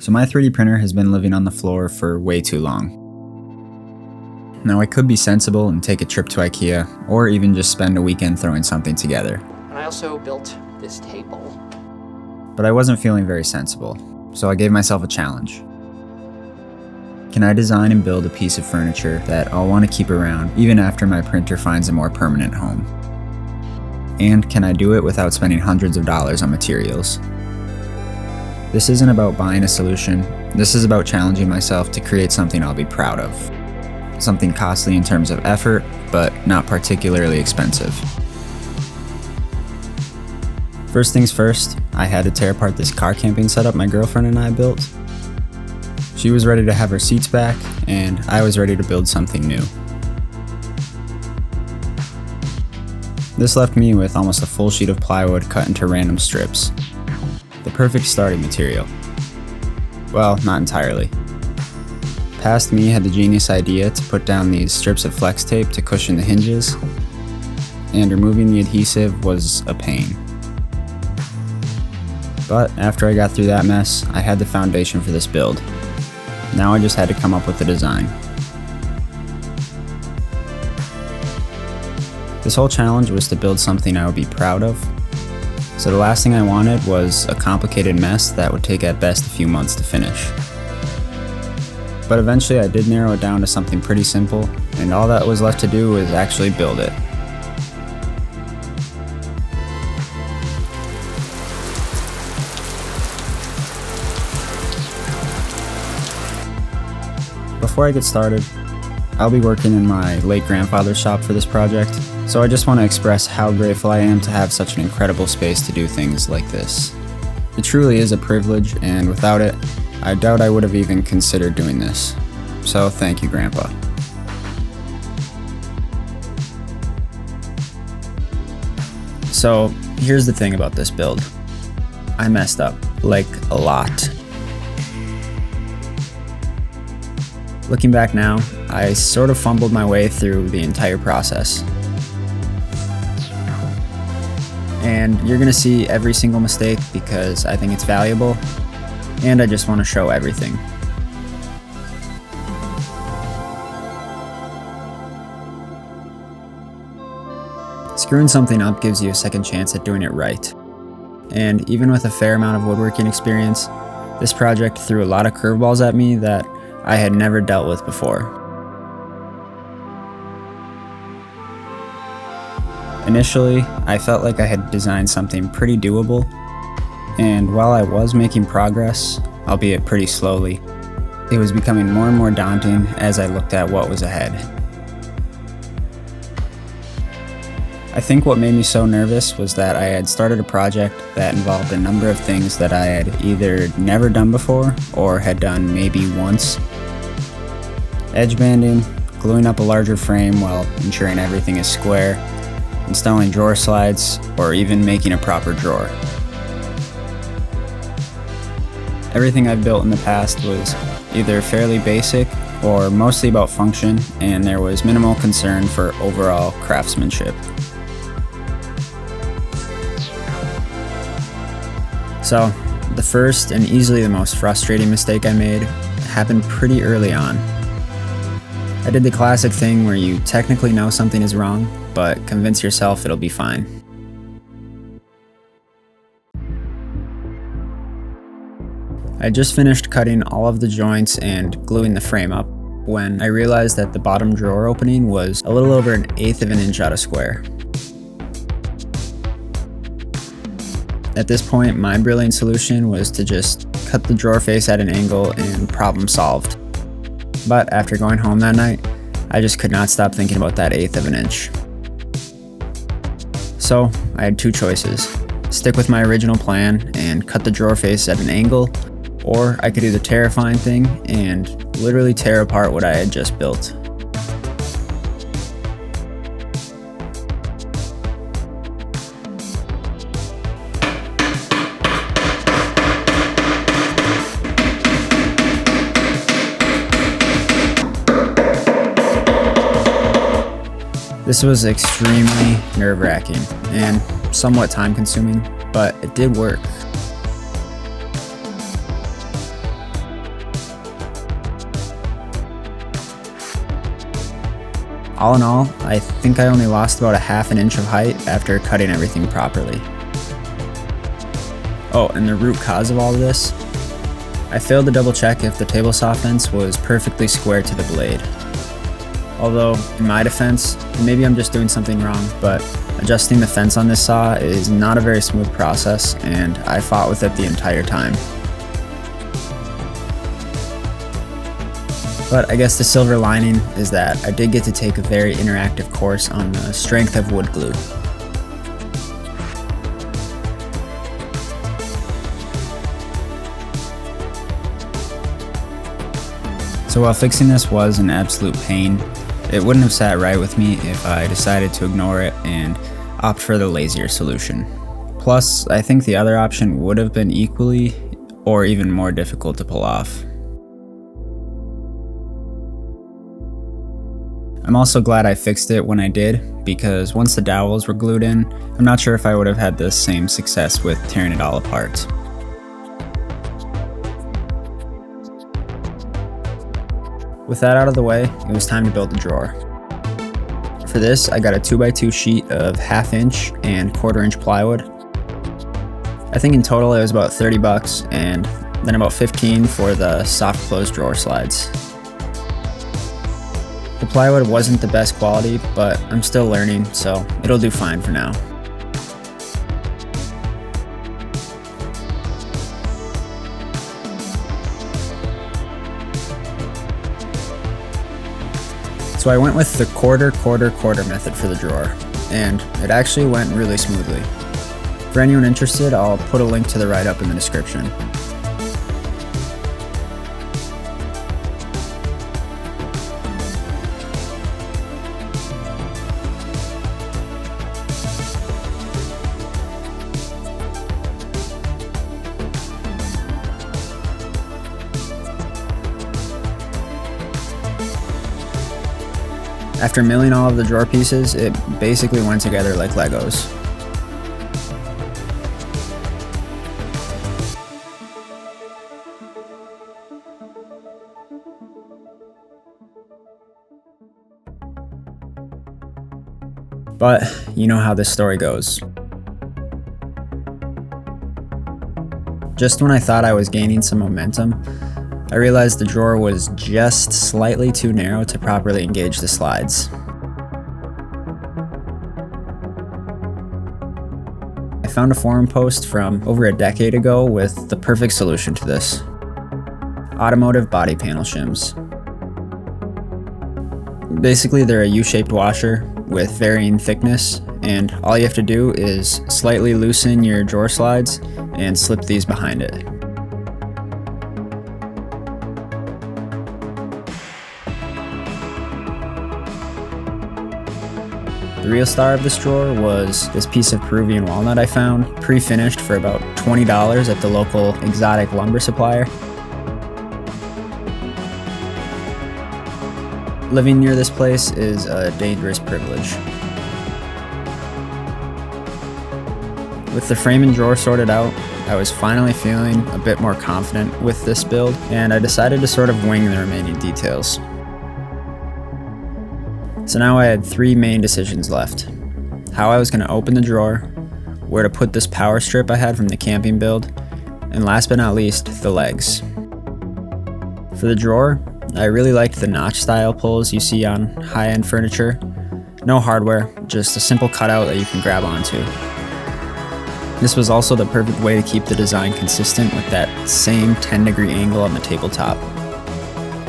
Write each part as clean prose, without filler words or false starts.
So my 3D printer has been living on the floor for way too long. Now I could be sensible and take a trip to IKEA, or even just spend a weekend throwing something together. And I also built this table. But I wasn't feeling very sensible, so I gave myself a challenge. Can I design and build a piece of furniture that I'll want to keep around even after my printer finds a more permanent home? And can I do it without spending hundreds of dollars on materials? This isn't about buying a solution, this is about challenging myself to create something I'll be proud of. Something costly in terms of effort, but not particularly expensive. First things first, I had to tear apart this car camping setup my girlfriend and I built. She was ready to have her seats back, and I was ready to build something new. This left me with almost a full sheet of plywood cut into random strips. The perfect starting material. Well, not entirely. Past me had the genius idea to put down these strips of flex tape to cushion the hinges, and removing the adhesive was a pain. But after I got through that mess, I had the foundation for this build. Now I just had to come up with a design. This whole challenge was to build something I would be proud of. So the last thing I wanted was a complicated mess that would take at best a few months to finish. But eventually I did narrow it down to something pretty simple, and all that was left to do was actually build it. Before I get started, I'll be working in my late grandfather's shop for this project, so I just want to express how grateful I am to have such an incredible space to do things like this. It truly is a privilege, and without it, I doubt I would have even considered doing this. So thank you, Grandpa. So here's the thing about this build. I messed up, like a lot. Looking back now, I sort of fumbled my way through the entire process. And you're gonna see every single mistake because I think it's valuable, and I just want to show everything. Screwing something up gives you a second chance at doing it right. And even with a fair amount of woodworking experience, this project threw a lot of curveballs at me that I had never dealt with before. Initially, I felt like I had designed something pretty doable, and while I was making progress, albeit pretty slowly, it was becoming more and more daunting as I looked at what was ahead. I think what made me so nervous was that I had started a project that involved a number of things that I had either never done before or had done maybe once. Edge banding, gluing up a larger frame while ensuring everything is square, installing drawer slides, or even making a proper drawer. Everything I've built in the past was either fairly basic or mostly about function, and there was minimal concern for overall craftsmanship. So, the first and easily the most frustrating mistake I made happened pretty early on. I did the classic thing where you technically know something is wrong, but convince yourself it'll be fine. I just finished cutting all of the joints and gluing the frame up when I realized that the bottom drawer opening was a little over 1/8 of an inch out of square. At this point, my brilliant solution was to just cut the drawer face at an angle and problem solved. But after going home that night, I just could not stop thinking about that 1/8 of an inch. So I had two choices: stick with my original plan and cut the drawer face at an angle, or I could do the terrifying thing and literally tear apart what I had just built. This was extremely nerve-wracking and somewhat time-consuming, but it did work. All in all, I think I only lost about a half an inch of height after cutting everything properly. Oh, and the root cause of all of this? I failed to double check if the table saw fence was perfectly square to the blade. Although, in my defense, maybe I'm just doing something wrong, but adjusting the fence on this saw is not a very smooth process, and I fought with it the entire time. But I guess the silver lining is that I did get to take a very interactive course on the strength of wood glue. So while fixing this was an absolute pain, it wouldn't have sat right with me if I decided to ignore it and opt for the lazier solution. Plus, I think the other option would have been equally or even more difficult to pull off. I'm also glad I fixed it when I did, because once the dowels were glued in, I'm not sure if I would have had the same success with tearing it all apart. With that out of the way, it was time to build the drawer. For this, I got a 2x2 sheet of 1/2 inch and 1/4 inch plywood. I think in total it was about $30, and then about $15 for the soft close drawer slides. The plywood wasn't the best quality, but I'm still learning, so it'll do fine for now. So I went with the quarter method for the drawer, and it actually went really smoothly. For anyone interested, I'll put a link to the write-up in the description. After milling all of the drawer pieces, it basically went together like Legos. But you know how this story goes. Just when I thought I was gaining some momentum, I realized the drawer was just slightly too narrow to properly engage the slides. I found a forum post from over a decade ago with the perfect solution to this: automotive body panel shims. Basically, they're a U-shaped washer with varying thickness, and all you have to do is slightly loosen your drawer slides and slip these behind it. The real star of this drawer was this piece of Peruvian walnut I found, pre-finished for about $20 at the local exotic lumber supplier. Living near this place is a dangerous privilege. With the frame and drawer sorted out, I was finally feeling a bit more confident with this build, and I decided to sort of wing the remaining details. So now I had 3 main decisions left: how I was going to open the drawer, where to put this power strip I had from the camping build, and last but not least, the legs. For the drawer, I really liked the notch style pulls you see on high-end furniture. No hardware, just a simple cutout that you can grab onto. This was also the perfect way to keep the design consistent with that same 10-degree angle on the tabletop.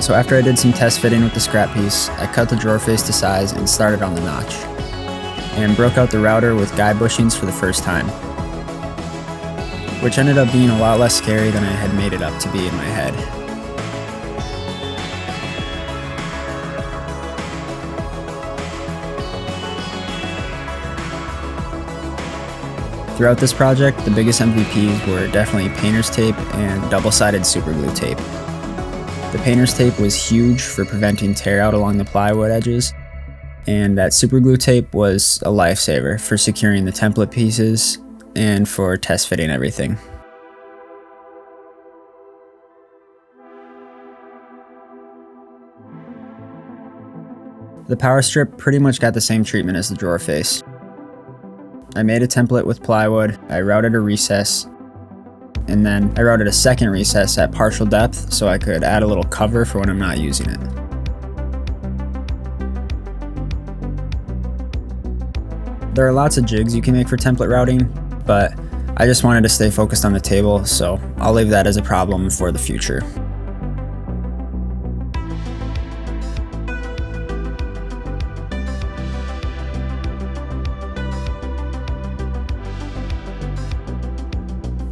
So after I did some test fitting with the scrap piece, I cut the drawer face to size and started on the notch, and broke out the router with guide bushings for the first time, which ended up being a lot less scary than I had made it up to be in my head. Throughout this project, the biggest MVPs were definitely painter's tape and double-sided superglue tape. The painter's tape was huge for preventing tear out along the plywood edges, and that superglue tape was a lifesaver for securing the template pieces and for test fitting everything. The power strip pretty much got the same treatment as the drawer face. I made a template with plywood, I routed a recess, and then I routed a second recess at partial depth so I could add a little cover for when I'm not using it. There are lots of jigs you can make for template routing, but I just wanted to stay focused on the table, so I'll leave that as a problem for the future.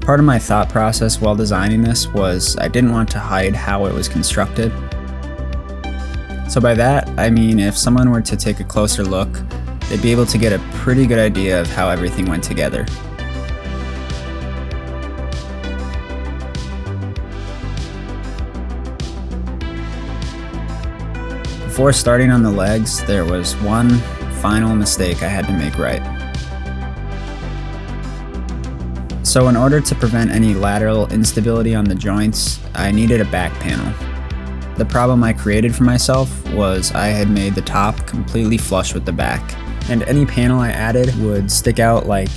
Part of my thought process while designing this was I didn't want to hide how it was constructed. So by that, I mean if someone were to take a closer look, they'd be able to get a pretty good idea of how everything went together. Before starting on the legs, there was one final mistake I had to make right. So in order to prevent any lateral instability on the joints, I needed a back panel. The problem I created for myself was I had made the top completely flush with the back, and any panel I added would stick out like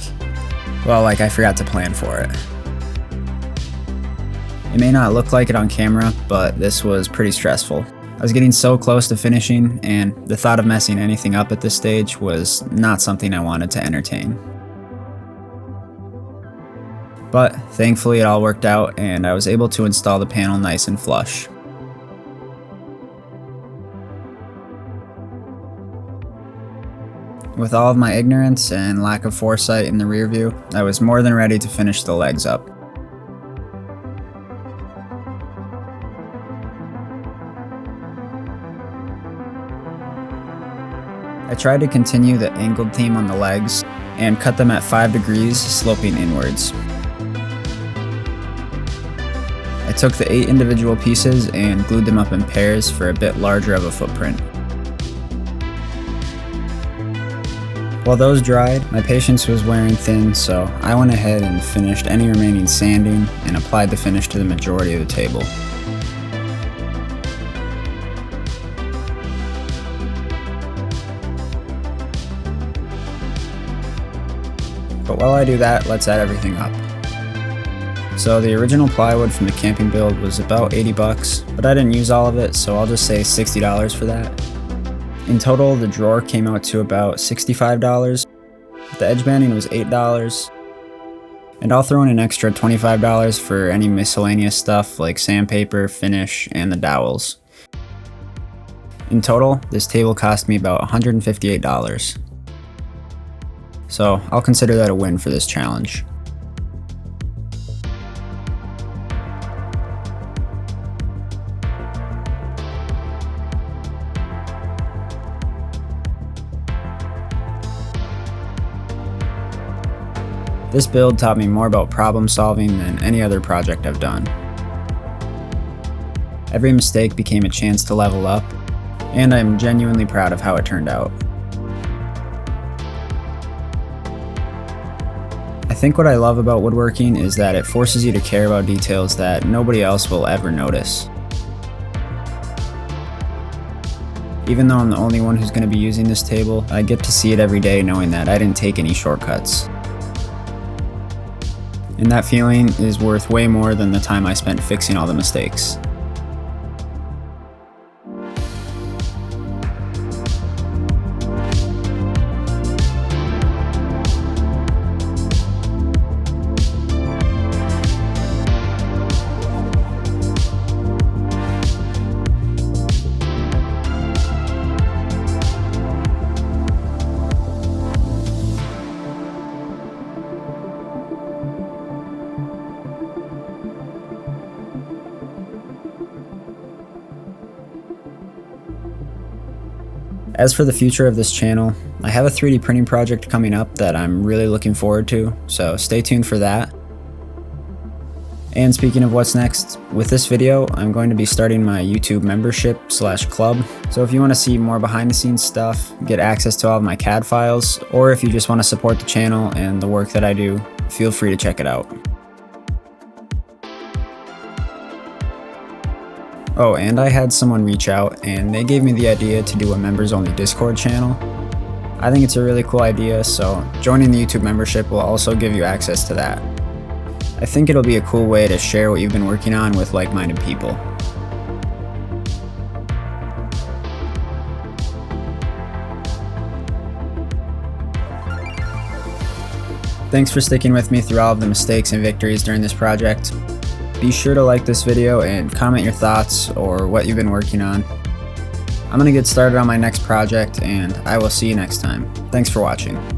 I forgot to plan for it. It may not look like it on camera, but this was pretty stressful. I was getting so close to finishing, and the thought of messing anything up at this stage was not something I wanted to entertain. But thankfully it all worked out and I was able to install the panel nice and flush. With all of my ignorance and lack of foresight in the rear view, I was more than ready to finish the legs up. I tried to continue the angled theme on the legs and cut them at 5 degrees, sloping inwards. I took the 8 individual pieces and glued them up in pairs for a bit larger of a footprint. While those dried, my patience was wearing thin, so I went ahead and finished any remaining sanding and applied the finish to the majority of the table. But while I do that, let's add everything up. So the original plywood from the camping build was about 80 bucks, but I didn't use all of it, so I'll just say $60 for that. In total, the drawer came out to about $65. The edge banding was $8, and I'll throw in an extra $25 for any miscellaneous stuff like sandpaper, finish, and the dowels. In total, this table cost me about $158. So I'll consider that a win for this challenge. This build taught me more about problem solving than any other project I've done. Every mistake became a chance to level up, and I'm genuinely proud of how it turned out. I think what I love about woodworking is that it forces you to care about details that nobody else will ever notice. Even though I'm the only one who's going to be using this table, I get to see it every day knowing that I didn't take any shortcuts. And that feeling is worth way more than the time I spent fixing all the mistakes. As for the future of this channel, I have a 3D printing project coming up that I'm really looking forward to, so stay tuned for that. And speaking of what's next, with this video, I'm going to be starting my YouTube membership/club. So if you want to see more behind the scenes stuff, get access to all of my CAD files, or if you just want to support the channel and the work that I do, feel free to check it out. Oh, and I had someone reach out and they gave me the idea to do a members only Discord channel. I think it's a really cool idea, so joining the YouTube membership will also give you access to that. I think it'll be a cool way to share what you've been working on with like-minded people. Thanks for sticking with me through all of the mistakes and victories during this project. Be sure to like this video and comment your thoughts or what you've been working on. I'm going to get started on my next project, and I will see you next time. Thanks for watching.